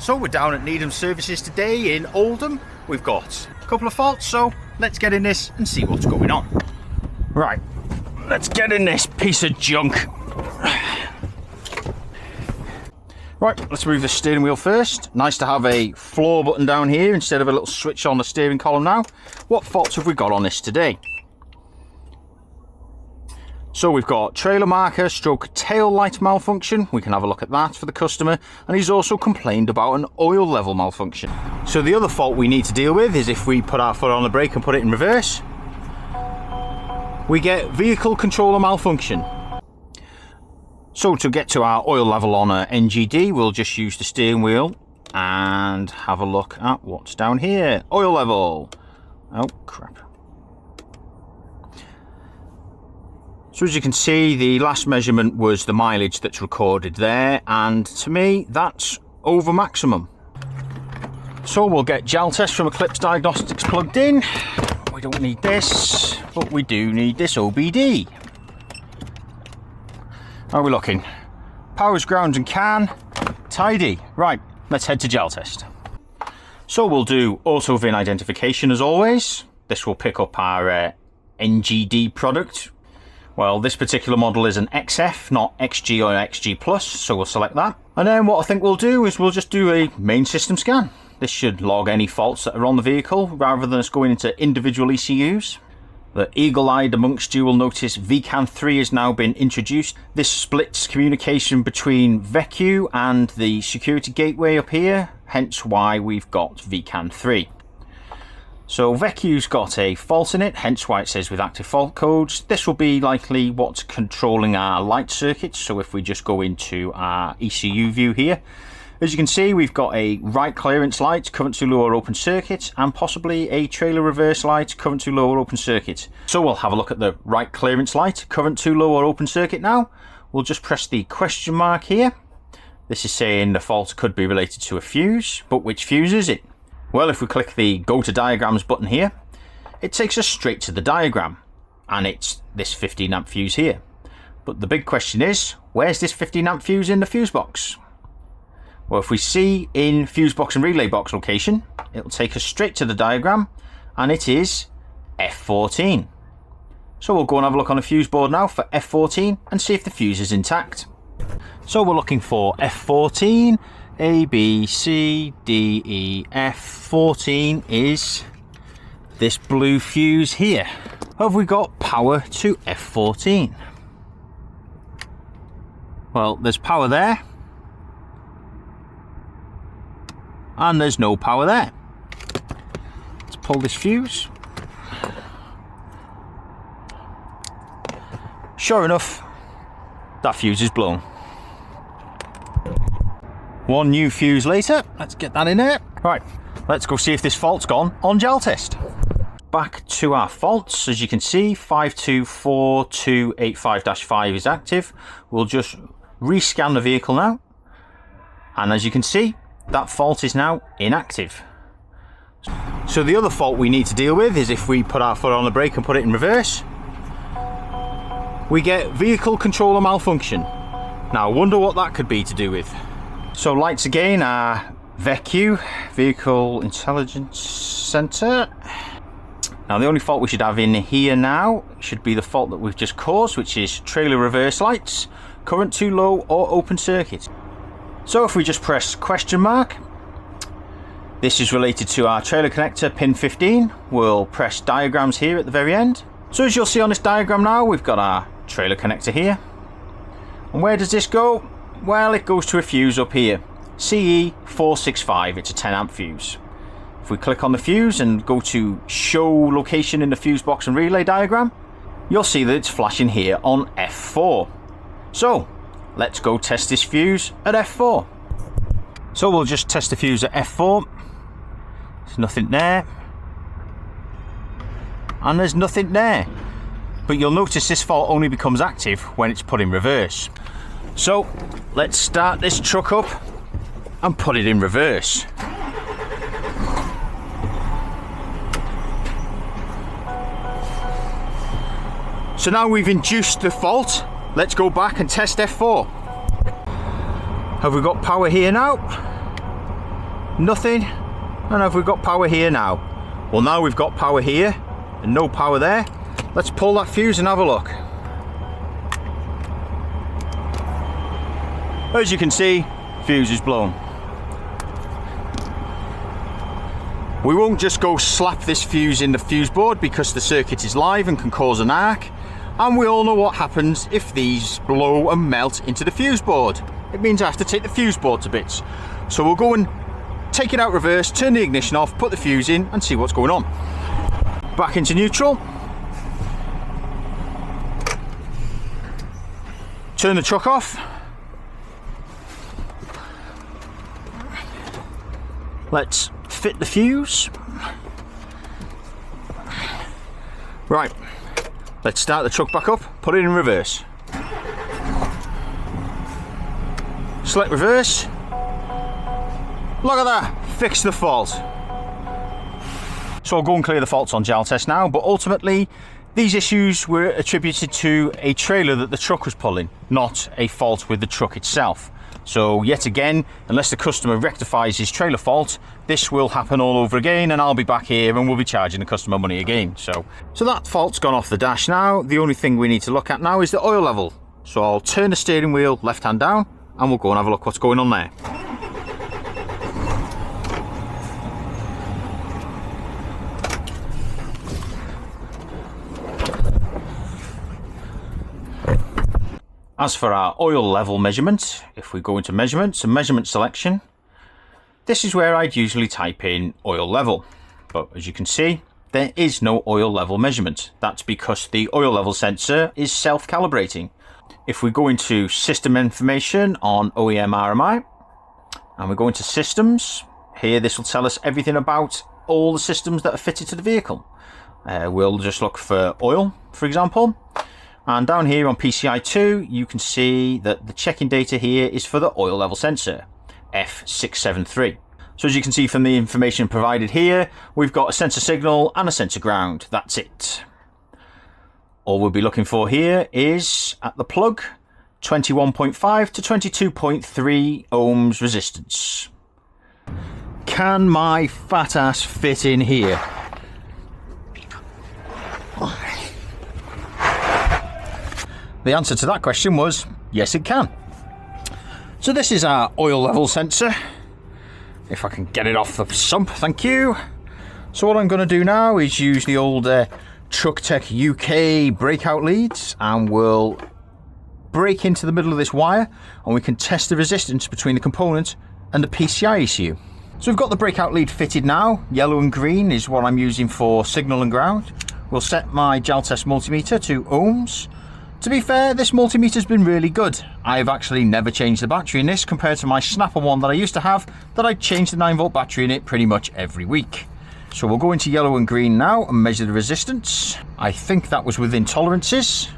So we're down at Needham Services today in Oldham. We've got a couple of faults, so let's get in this and see what's going on. Right, let's get in this piece of junk. Right, let's move the steering wheel first. Nice to have a floor button down here instead of a little switch on the steering column now. What faults have we got on this today? So we've got trailer marker stroke tail light malfunction. We can have a look at that for the customer, and he's also complained about an oil level malfunction. So the other fault we need to deal with is if we put our foot on the brake and put it in reverse, we get vehicle controller malfunction. So to get to our oil level on a NGD, we'll just use the steering wheel and have a look at what's down here. Oil level. Oh crap. So as you can see, the last measurement was the mileage that's recorded there, and to me that's over maximum. So we'll get jaltest from Eclipse Diagnostics plugged in. We don't need this, but we do need this OBD. How are we looking? Powers, grounds and CAN, tidy. Right, let's head to jaltest. So we'll do auto VIN identification as always. This will pick up our NGD product. Well, this particular model is an XF, not XG or XG+, so we'll select that. And then what I think we'll do is we'll just do a main system scan. This should log any faults that are on the vehicle, rather than us going into individual ECUs. The eagle-eyed amongst you will notice VCAN 3 has now been introduced. This splits communication between VECU and the security gateway up here, hence why we've got VCAN 3. So VECU's got a fault in it, hence why it says with active fault codes. This will be likely what's controlling our light circuits. So if we just go into our ECU view here, as you can see, we've got a right clearance light, current to lower open circuit, and possibly a trailer reverse light, current to lower open circuit. So we'll have a look at the right clearance light, current to lower open circuit now. We'll just press the question mark here. This is saying the fault could be related to a fuse, but which fuse is it? Well, if we click the Go to Diagrams button here, it takes us straight to the diagram, and it's this 15 amp fuse here. But the big question is, where's this 15 amp fuse in the fuse box? Well, if we see in fuse box and relay box location, it'll take us straight to the diagram, and it is F14. So we'll go and have a look on the fuse board now for F14 and see if the fuse is intact. So we're looking for F14. A, B, C, D, E, F. 14 is this blue fuse here. Have we got power to F14? Well, there's power there. And there's no power there. Let's pull this fuse. Sure enough, that fuse is blown. One new fuse later, let's get that in there. Right, let's go see if this fault's gone on jaltest. Back to our faults, as you can see, 524285-5 is active. We'll just rescan the vehicle now. And as you can see, that fault is now inactive. So the other fault we need to deal with is if we put our foot on the brake and put it in reverse, we get vehicle controller malfunction. Now I wonder what that could be to do with. So lights again are VECU, Vehicle Intelligence Center. Now the only fault we should have in here now should be the fault that we've just caused, which is trailer reverse lights, current too low or open circuit. So if we just press question mark, this is related to our trailer connector pin 15. We'll press diagrams here at the very end. So as you'll see on this diagram now, we've got our trailer connector here. And where does this go? Well, it goes to a fuse up here, CE465, it's a 10 amp fuse. If we click on the fuse and go to show location in the fuse box and relay diagram, you'll see that it's flashing here on F4. So, let's go test this fuse at F4. So we'll just test the fuse at F4. There's nothing there. And there's nothing there. But you'll notice this fault only becomes active when it's put in reverse. So let's start this truck up and put it in reverse. So now we've induced the fault, let's go back and test F4. Have we got power here now? Nothing. And have we got power here now? Well, now we've got power here and no power there. Let's pull that fuse and have a look. As you can see, fuse is blown. We won't just go slap this fuse in the fuse board because the circuit is live and can cause an arc. And we all know what happens if these blow and melt into the fuse board. It means I have to take the fuse board to bits. So we'll go and take it out reverse, turn the ignition off, put the fuse in and see what's going on. Back into neutral. Turn the truck off. Let's fit the fuse. Right, let's start the truck back up, put it in reverse. Select reverse. Look at that, fix the fault. So I'll go and clear the faults on jaltest now, but ultimately these issues were attributed to a trailer that the truck was pulling, not a fault with the truck itself. So yet again, unless the customer rectifies his trailer fault, this will happen all over again and I'll be back here and we'll be charging the customer money again. So that fault's gone off the dash now. The only thing we need to look at now is the oil level. So I'll turn the steering wheel left hand down and we'll go and have a look what's going on there. As for our oil level measurement, if we go into measurements and measurement selection, this is where I'd usually type in oil level. But as you can see, there is no oil level measurement. That's because the oil level sensor is self-calibrating. If we go into system information on OEM RMI, and we go into systems, here this will tell us everything about all the systems that are fitted to the vehicle. We'll just look for oil, for example. And down here on PCI 2, you can see that the checking data here is for the oil level sensor, F673. So as you can see from the information provided here, we've got a sensor signal and a sensor ground. That's it. All we'll be looking for here is, at the plug, 21.5 to 22.3 ohms resistance. Can my fat ass fit in here? The answer to that question was, yes it can. So this is our oil level sensor. If I can get it off the sump, thank you. So what I'm going to do now is use the old Truck Tech UK breakout leads and we'll break into the middle of this wire and we can test the resistance between the component and the PCI ECU. So we've got the breakout lead fitted now. Yellow and green is what I'm using for signal and ground. We'll set my jaltest multimeter to ohms. To be fair, this multimeter's been really good. I've actually never changed the battery in this compared to my Snapper one that I used to have, that I changed the 9-volt battery in it pretty much every week. So we'll go into yellow and green now and measure the resistance. I think that was within tolerances.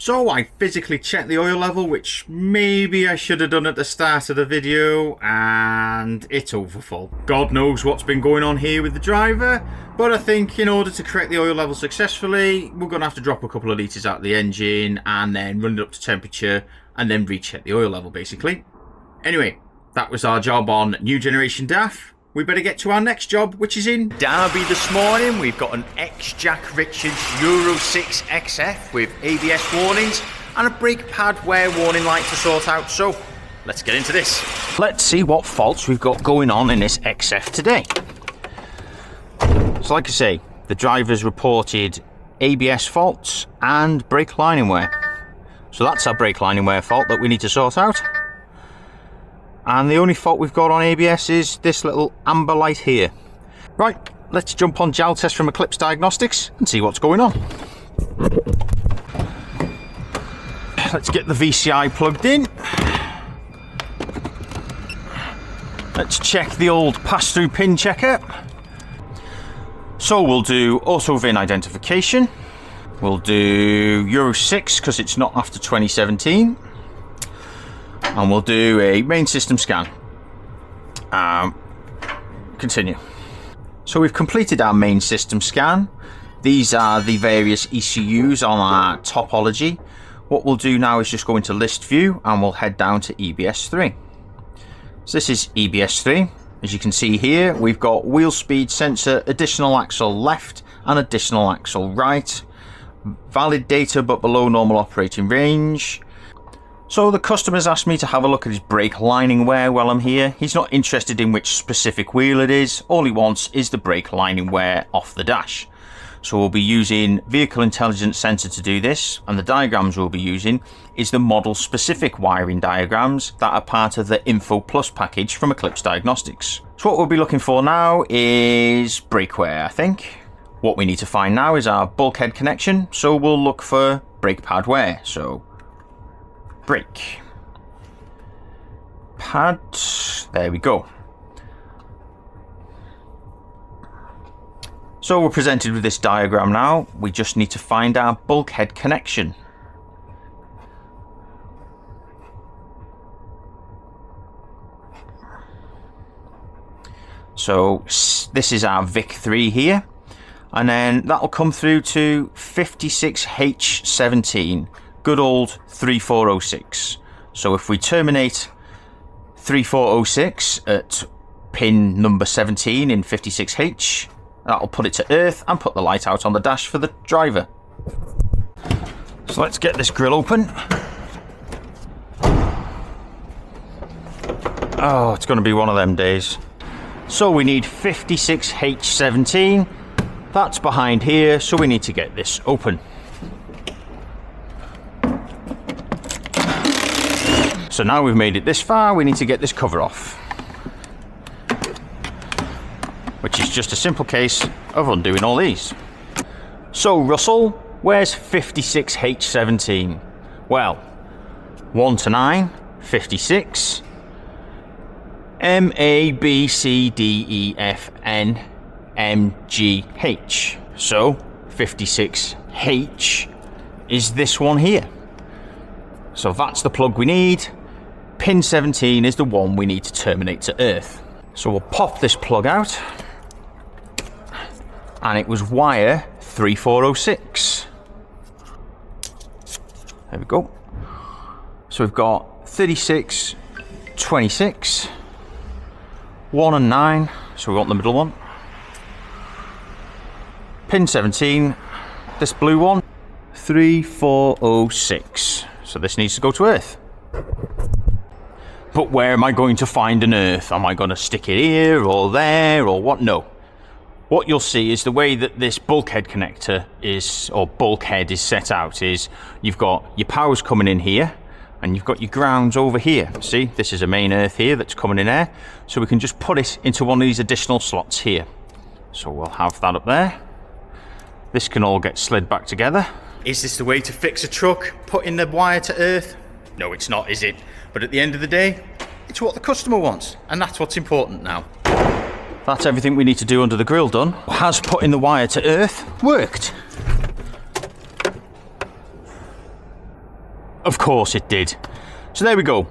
So I physically checked the oil level, which maybe I should have done at the start of the video, and it's overfull. God knows what's been going on here with the driver, but I think in order to correct the oil level successfully, we're going to have to drop a couple of litres out of the engine and then run it up to temperature and then recheck the oil level basically. Anyway, that was our job on new generation DAF. We better get to our next job, which is in Derby this morning. We've got an ex-Jack Richards Euro 6 XF with ABS warnings and a brake pad wear warning light to sort out. So let's get into this. Let's see what faults we've got going on in this XF today. So like I say, the driver's reported ABS faults and brake lining wear. So that's our brake lining wear fault that we need to sort out. And the only fault we've got on ABS is this little amber light here. Right, let's jump on jaltest from Eclipse Diagnostics and see what's going on. Let's get the VCI plugged in. Let's check the old pass-through pin checker. So we'll do auto VIN identification. We'll do Euro 6 because it's not after 2017. And we'll do a main system scan. Continue. So we've completed our main system scan. These are the various ECUs on our topology. What we'll do now is just go into list view and we'll head down to EBS3. So this is EBS3. As you can see here, we've got wheel speed sensor, additional axle left and additional axle right. Valid data but below normal operating range. So the customer's asked me to have a look at his brake lining wear while I'm here. He's not interested in which specific wheel it is. All he wants is the brake lining wear off the dash. So we'll be using vehicle intelligence sensor to do this, and the diagrams we'll be using is the model specific wiring diagrams that are part of the Info Plus package from Eclipse Diagnostics. So what we'll be looking for now is brake wear, I think. What we need to find now is our bulkhead connection, so we'll look for brake pad wear. So brake pad, there we go. So we're presented with this diagram now. We just need to find our bulkhead connection. So this is our VIC3 here, and then that'll come through to 56H17, good old 3406. So if we terminate 3406 at pin number 17 in 56H, that'll put it to earth and put the light out on the dash for the driver. So let's get this grill open. Oh, it's going to be one of them days. So we need 56H17. That's behind here, so we need to get this open. So now we've made it this far, we need to get this cover off, which is just a simple case of undoing all these. So Russell, where's 56H17? Well, 1 to 9, 56, M, A, B, C, D, E, F, N, M, G, H. So 56H is this one here. So that's the plug we need. Pin 17 is the one we need to terminate to earth. So we'll pop this plug out, and it was wire 3406. There we go. So we've got 36, 26, 1 and 9, so we want the middle one. Pin 17, this blue one, 3406. So this needs to go to earth. But where am I going to find an earth? Am I going to stick it here or there or what? No. What you'll see is the way that this bulkhead connector is, or bulkhead is set out, is you've got your powers coming in here and you've got your grounds over here. See, this is a main earth here that's coming in there. So we can just put it into one of these additional slots here. So we'll have that up there. This can all get slid back together. Is this the way to fix a truck? Putting the wire to earth? No, it's not, is it? But at the end of the day, it's what the customer wants, and that's what's important now. That's everything we need to do under the grill done. Has putting the wire to earth worked? Of course it did. So there we go.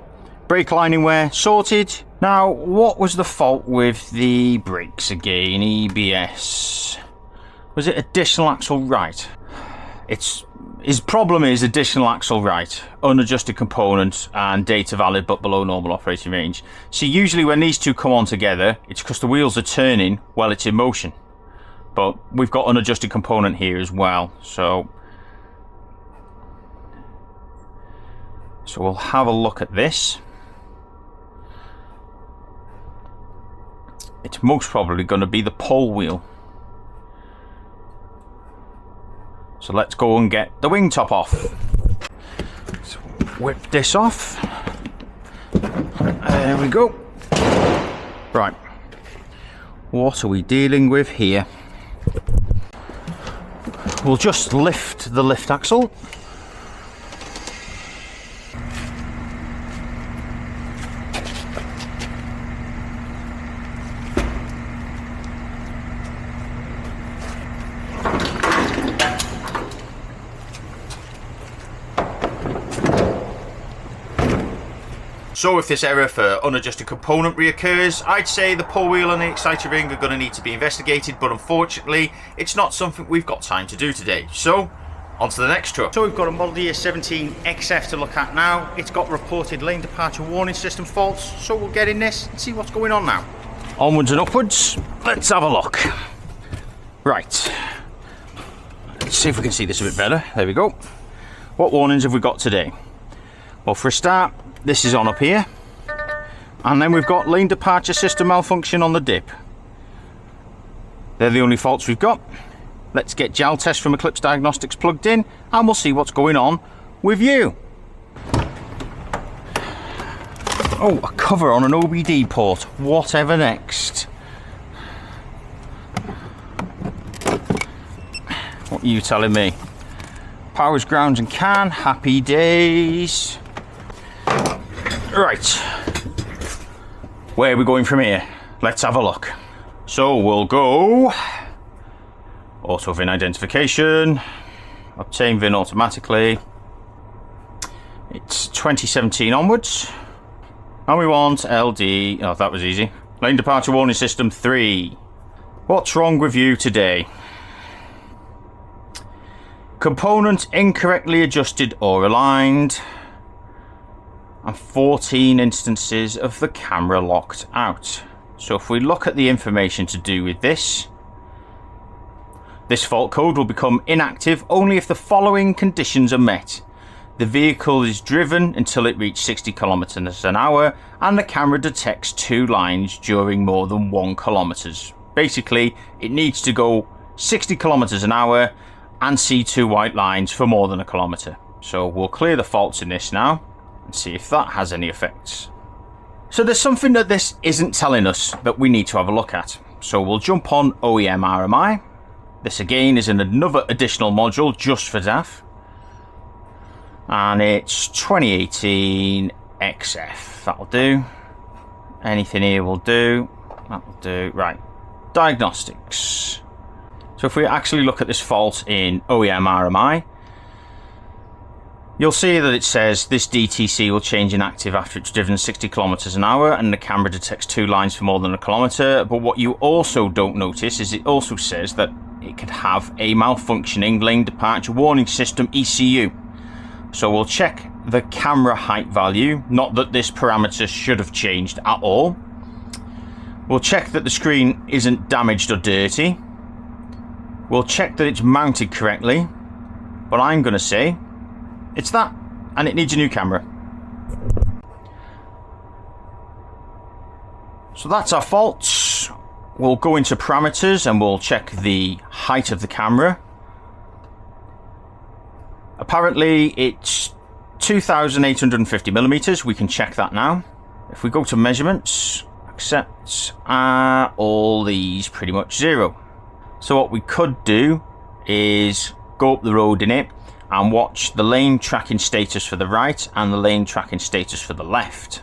Brake lining wear sorted. Now, what was the fault with the brakes again? EBS. Was it additional axle right? His problem is additional axle right, unadjusted component and data valid but below normal operating range. See, usually when these two come on together, it's because the wheels are turning while it's in motion. But we've got unadjusted component here as well, so we'll have a look at this. It's most probably going to be the pole wheel. So let's go and get the wing top off. So whip this off. There we go. Right. What are we dealing with here? We'll just lift the lift axle. So if this error for unadjusted component reoccurs, I'd say the pole wheel and the exciter ring are going to need to be investigated, but unfortunately it's not something we've got time to do today. So on to the next truck. So we've got a model year 17 XF to look at now. It's got reported lane departure warning system faults, so we'll get in this and see what's going on now. Onwards and upwards. Let's have a look. Right. Let's see if we can see this a bit better. There we go. What warnings have we got today? Well, for a start, this is on up here. And then we've got lane departure system malfunction on the dip. They're the only faults we've got. Let's get jaltest from Eclipse Diagnostics plugged in and we'll see what's going on with you. Oh, a cover on an OBD port. Whatever next? What are you telling me? Powers, grounds and can. Happy days. Right. Where are we going from here? Let's have a look. So we'll go auto VIN identification, obtain VIN automatically. It's 2017 onwards. And we want LD, oh that was easy. Lane departure warning system 3. What's wrong with you today? Component incorrectly adjusted or aligned. And 14 instances of the camera locked out. So if we look at the information to do with this fault code will become inactive only if the following conditions are met. The vehicle is driven until it reaches 60 kilometers an hour and the camera detects 2 lines during more than 1 kilometers. Basically, it needs to go 60 kilometers an hour and see 2 white lines for more than 1 kilometer. So we'll clear the faults in this now and see if that has any effects. So there's something that this isn't telling us that we need to have a look at. So we'll jump on OEM RMI. This again is in another additional module just for DAF. And it's 2018 XF. That'll do. Anything here will do. That'll do. Right. Diagnostics. So if we actually look at this fault in OEM RMI, you'll see that it says this DTC will change inactive after it's driven 60 kilometers an hour and the camera detects 2 lines for more than 1 kilometer. But what you also don't notice is it also says that it could have a malfunctioning lane departure warning system ECU. So we'll check the camera height value, not that this parameter should have changed at all. We'll check that the screen isn't damaged or dirty. We'll check that it's mounted correctly, but I'm going to say it's that, and it needs a new camera. So that's our faults. We'll go into parameters and we'll check the height of the camera. Apparently it's 2,850 millimeters. We can check that now. If we go to measurements, accept, all these pretty much 0. So what we could do is go up the road in it and watch the lane tracking status for the right and the lane tracking status for the left.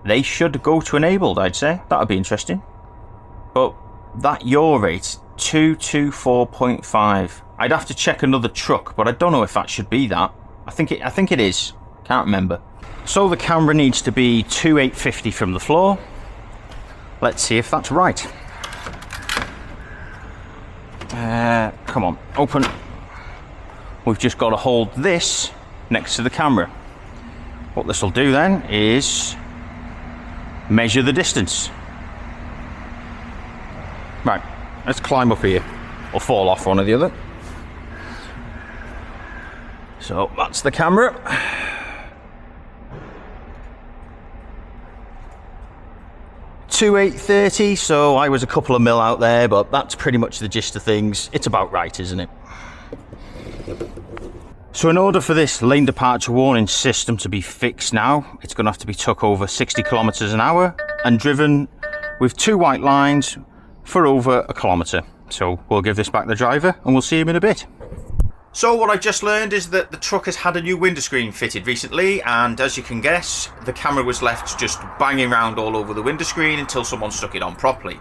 They should go to enabled, I'd say. That would be interesting. But that yaw rate, 224.5. I'd have to check another truck, but I don't know if that should be that. I think it is. Can't remember. So the camera needs to be 2850 from the floor. Let's see if that's right. Come on, open. We've just got to hold this next to the camera. What this will do then is measure the distance. Right, let's climb up here, or fall off one or the other. So that's the camera. $2,830, so I was a couple of mil out there, but that's pretty much the gist of things. It's about right, isn't it? So in order for this lane departure warning system to be fixed now, it's going to have to be took over 60 kilometers an hour and driven with 2 white lines for over 1 kilometer. So we'll give this back to the driver and we'll see him in a bit. So what I just learned is that the truck has had a new window screen fitted recently, and as you can guess, the camera was left just banging around all over the window screen until someone stuck it on properly.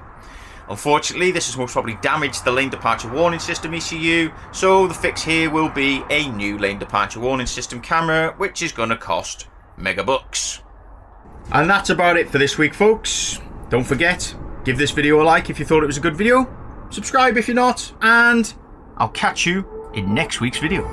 Unfortunately, this has most probably damaged the lane departure warning system ECU, so the fix here will be a new lane departure warning system camera, which is going to cost megabucks. And that's about it for this week, folks. Don't forget, give this video a like if you thought it was a good video, subscribe if you're not, and I'll catch you in next week's video.